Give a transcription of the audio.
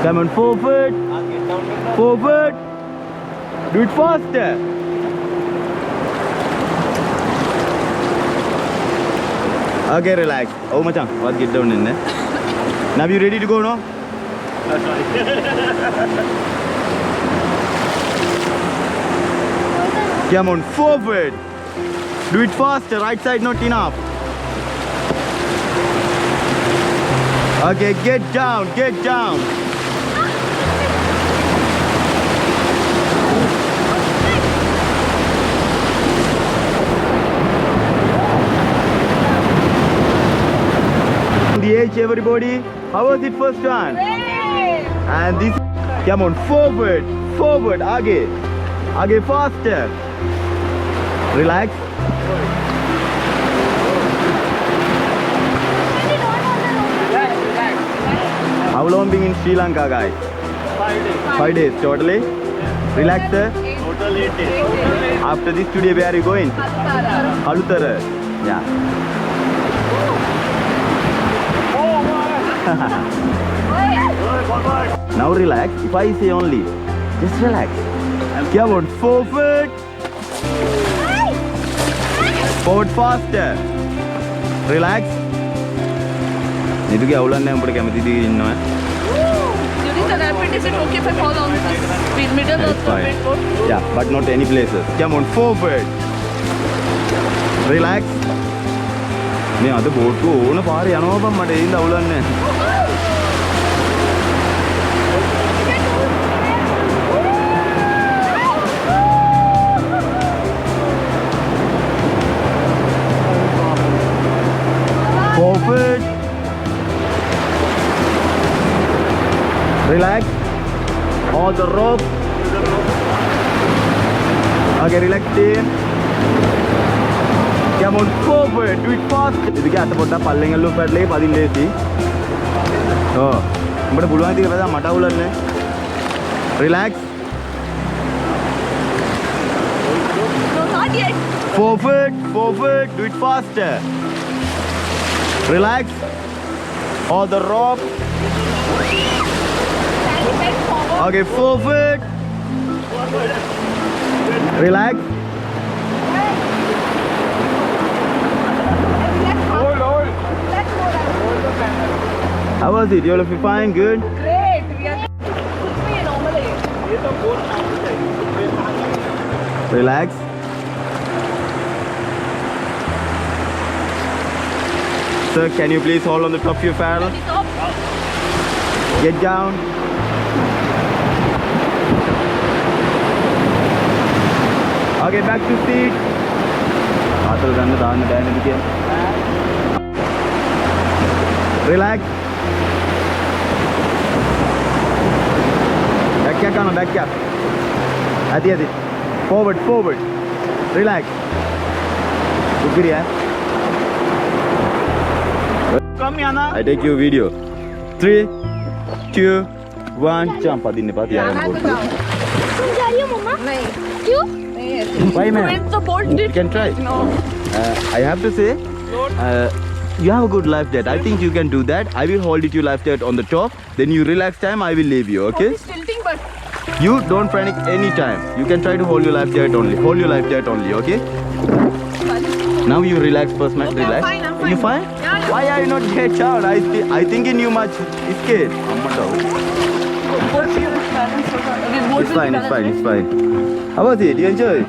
Come on, forward. Forward. Do it faster. Okay, relax. Oh, macam. What get down in there? Now you ready to go, no? Come on, forward. Do it faster. Right side not enough. Okay, get down. Get down. The edge, everybody. How was it first one? Great. And this, come on, forward, forward, again, faster. Relax. How long been in Sri Lanka, guys? 5 days. 5 days, totally. Relax, sir. Total 8 days. After this, today, where are you going? Halutara. Yeah. Now relax. If I say only, just relax. Come on, forward. Forward faster. Relax. Need to get out and down. During the rapid, is it okay if I fall on the middle of the railroad? Yeah, but not any places. Come on, forward. Relax. Me ada boat ko ඕන පාරේ යනවා බම් මට එන්න අවුලන්නේ. Forward. Relax. On the rope. Okay, relax there. Come on, forward. Do it fast. This is the pota palling allo padle padin lesi. Oh, but bulwan tika pesa mata ulanne. Relax. No, not yet. Forward, forward. Do it faster. Relax. On the rope. Okay, forward. Relax. How was it? You all feel fine? Good? Great. We are normally. Relax. Sir, can you please hold on the top of your paddle? Get down. Okay, back to seat. Relax. Back up. Adi. Forward, forward. Relax. Good, yeah? Come, Yana. I take your video. 3, 2, 1, jump. Yeah, Mama? You? Yes. Why, man? When the boat did. You can try. No. I have to say, you have a good life jacket. I think you can do that. I will hold it your life jacket on the top. Then you relax time, I will leave you, okay? It's tilting, but You don't panic any time. You can try to hold your life jacket only. Hold your life jacket only, okay? Now you relax first, man. Okay, I'm Relax. fine, I'm fine. You fine? Yeah. Why are you not get out? I thinking you much scared. boat balance. It's fine, it's fine, it's fine. How was it? You enjoy?